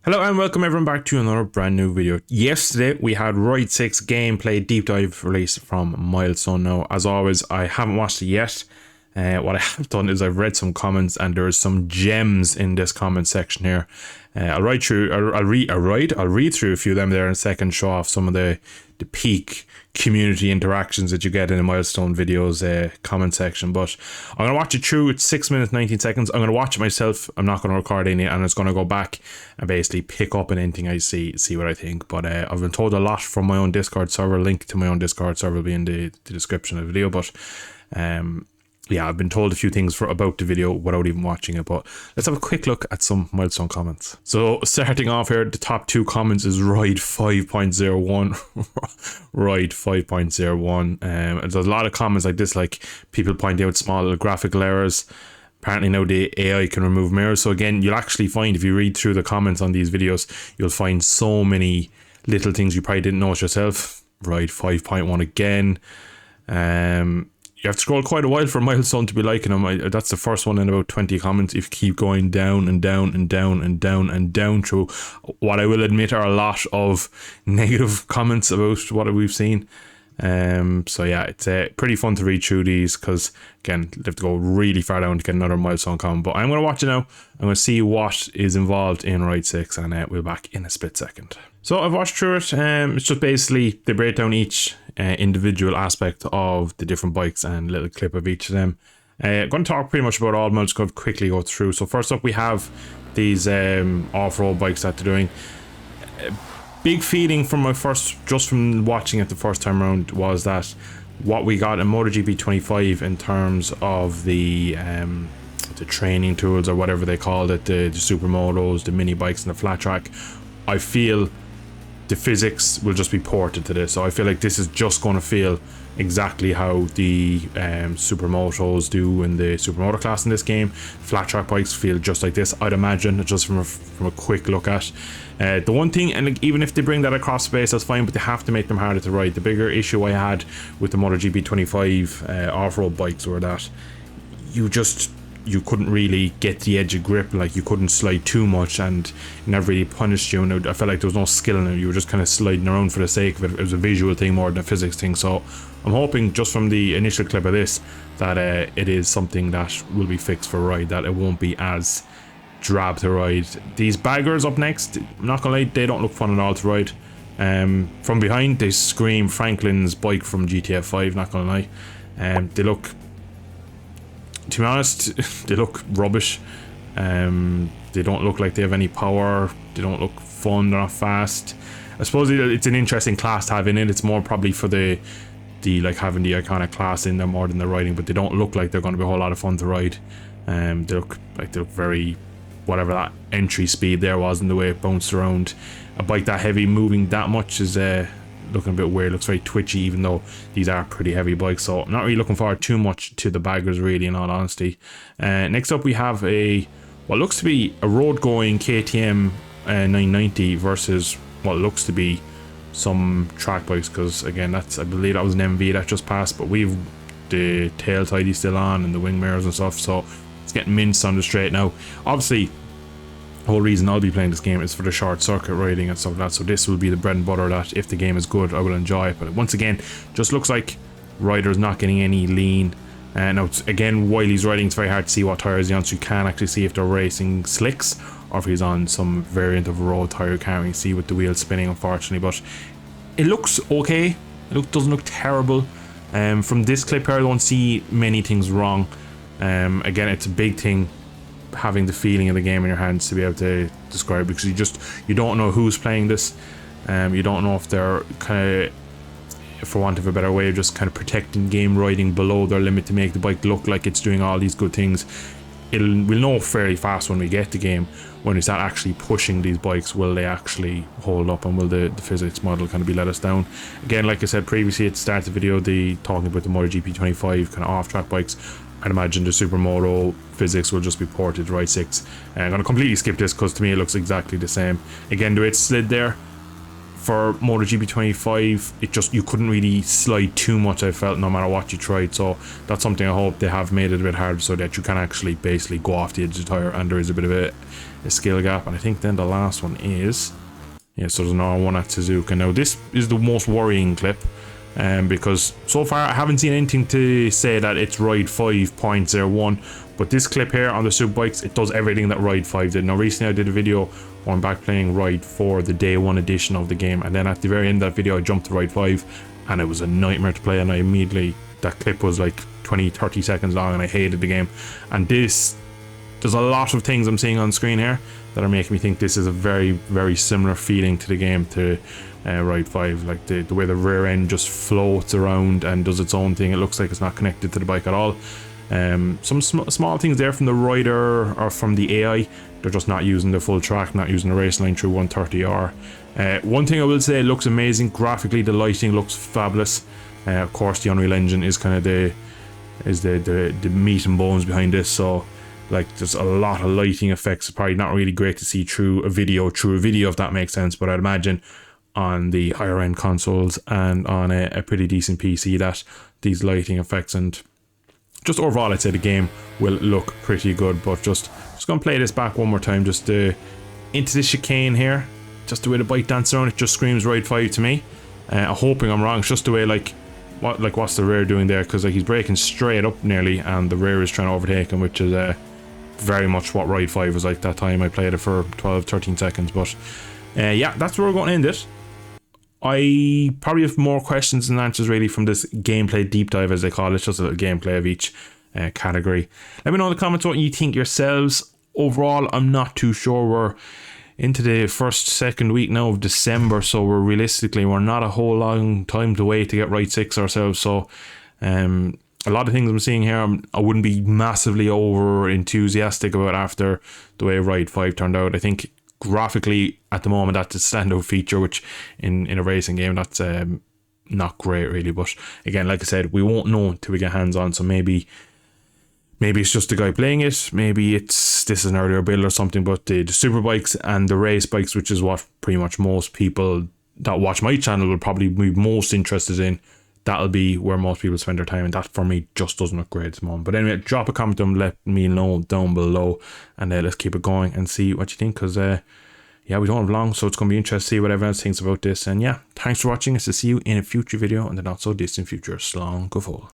Hello and welcome everyone back to another brand new video. Yesterday we had Ryzen 6 gameplay deep dive release from Milestone. Now, as always, I haven't watched it yet. What I have done is I've read some comments and there is some gems in this comment section here. I'll read through a few of them there in a second, show off some of the peak community interactions that you get in the Milestone videos comment section. But I'm going to watch it through. It's 6 minutes 19 seconds. I'm going to watch it myself. I'm not going to record any, and it's going to go back and basically pick up on anything I see what I think. But I've been told a lot from my own Discord server. Link to my own Discord server will be in the description of the video. But yeah, I've been told a few things about the video without even watching it. But let's have a quick look at some Milestone comments. So starting off here, the top two comments is Ride 5.01. Ride 5.01. There's a lot of comments like this, like people pointing out small little graphical errors. Apparently now the AI can remove mirrors. So again, you'll actually find, if you read through the comments on these videos, you'll find so many little things you probably didn't notice yourself. Ride 5.1 again. You have to scroll quite a while for Milestone to be liking them. That's the first one in about 20 comments. If you keep going down and down and down and down and down through what I will admit are a lot of negative comments about what we've seen. So yeah, it's pretty fun to read through these because, again, you have to go really far down to get another Milestone comment. But I'm going to watch it now. I'm going to see what is involved in Ryzen 6, and we'll be back in a split second. So I've watched through it. It's just basically they break down each individual aspect of the different bikes and a little clip of each of them. I'm going to talk pretty much about all of them. I'll just quickly go through. So first up we have these off-road bikes that they're doing. Big feeling from just from watching it the first time around was that what we got in MotoGP 25 in terms of the training tools or whatever they called it, the supermotos, the mini bikes and the flat track, I feel the physics will just be ported to this. So I feel like this is just going to feel exactly how the supermotos do in the supermoto class in this game. Flat track bikes feel just like this, I'd imagine, just from a quick look at. The one thing, and like, even if they bring that across space, that's fine, but they have to make them harder to ride. The bigger issue I had with the MotoGP 25 off-road bikes were that you couldn't really get the edge of grip, like you couldn't slide too much, and it never really punished you, and I felt like there was no skill in it. You were just kind of sliding around for the sake of it. It was a visual thing more than a physics thing. So I'm hoping just from the initial clip of this that it is something that will be fixed for ride, that it won't be as drab to ride. These baggers up next, I'm not gonna lie, they don't look fun at all to ride. From behind they scream Franklin's bike from GTA 5, not gonna lie. They look, to be honest, they look rubbish. They don't look like they have any power. They don't look fun. They're not fast. I suppose it's an interesting class to have in it. It's more probably for the like having the iconic class in them more than the riding, but they don't look like they're going to be a whole lot of fun to ride. They look very, whatever that entry speed there was and the way it bounced around. A bike that heavy moving that much is looking a bit weird. Looks very twitchy, even though these are pretty heavy bikes. So I'm not really looking forward too much to the baggers, really, in all honesty. Next up we have what looks to be a road going KTM 990 versus what looks to be some track bikes, because again, I believe that was an MV that just passed, but we've the tail tidy still on and the wing mirrors and stuff, so it's getting minced on the straight now. Obviously the whole reason I'll be playing this game is for the short circuit riding and stuff like that, so this will be the bread and butter that, if the game is good, I will enjoy it. But once again, just looks like Ryder's not getting any lean. Now again, while he's riding, it's very hard to see what tires he's on, so you can't actually see if they're racing slicks or if he's on some variant of a road tire. You can't really see with the wheels spinning, unfortunately, but it looks okay. It doesn't look terrible. From this clip here, I don't see many things wrong. Again, it's a big thing having the feeling of the game in your hands to be able to describe, because you don't know who's playing this. You don't know if they're kind of, for want of a better way, of just kind of protecting game riding below their limit to make the bike look like it's doing all these good things. We'll know fairly fast when we get the game, when we start actually pushing these bikes, will they actually hold up, and will the physics model kind of be let us down. Again, like I said previously at the start of the video, talking about the MotoGP 25 kind of off-track bikes, I'd imagine the supermoto physics will just be ported to Ryzen 6. I'm going to completely skip this because to me it looks exactly the same. Again, the way it's slid there, for MotoGP 25, it just, you couldn't really slide too much, I felt, no matter what you tried. So that's something I hope they have made it a bit harder, so that you can actually basically go off the edge of the tire and there is a bit of a skill gap. And I think then the last one is, yeah, so there's another one at Suzuka. Now this is the most worrying clip, because so far I haven't seen anything to say that it's Ride 5.01, but this clip here on the Superbikes, it does everything that Ride 5 did. Now recently I did a video going back playing Ride 4, the day 1 edition of the game, and then at the very end of that video I jumped to Ride 5 and it was a nightmare to play, and I immediately, that clip was like 20-30 seconds long and I hated the game. And this, there's a lot of things I'm seeing on screen here that are making me think this is a very, very similar feeling to the game, to Ride 5. Like the way the rear end just floats around and does its own thing. It looks like it's not connected to the bike at all. Some small things there from the rider or from the AI. They're just not using the full track, not using the race line through 130R. One thing I will say, it looks amazing graphically. The lighting looks fabulous. Of course, the Unreal Engine is kind of the meat and bones behind this. So, like, there's a lot of lighting effects. It's probably not really great to see through a video, if that makes sense. But I'd imagine on the higher end consoles and on a pretty decent PC that these lighting effects and just overall, I'd say the game will look pretty good. But just gonna play this back one more time, just into the chicane here. Just the way the bike dances around, it just screams Ride 5 to me. I'm hoping I'm wrong. It's just the way, like what's the rear doing there? Because like he's braking straight up nearly, and the rear is trying to overtake him, which is very much what Ride 5 was like that time. I played it for 12-13 seconds. But yeah, that's where we're going to end it. I probably have more questions than answers really from this gameplay deep dive, as they call it. It's just a little gameplay of each category. Let me know in the comments what you think yourselves. Overall, I'm not too sure. We're into the second week now of December, so we're not a whole long time to wait to get Ride 6 ourselves. So a lot of things I'm seeing here, I wouldn't be massively over enthusiastic about after the way Ride 5 turned out. I think graphically at the moment that's a standout feature, which in a racing game that's not great really. But again, like I said, we won't know until we get hands on. So maybe it's just the guy playing it, maybe this is an earlier build or something. But the Superbikes and the race bikes, which is what pretty much most people that watch my channel will probably be most interested in, that'll be where most people spend their time, and that for me just doesn't look great at the moment. But anyway, drop a comment and let me know down below, and let's keep it going and see what you think, because yeah, we don't have long, so it's going to be interesting to see what everyone else thinks about this. And yeah, thanks for watching us. To see you in a future video in the not so distant future. Slán go fóill.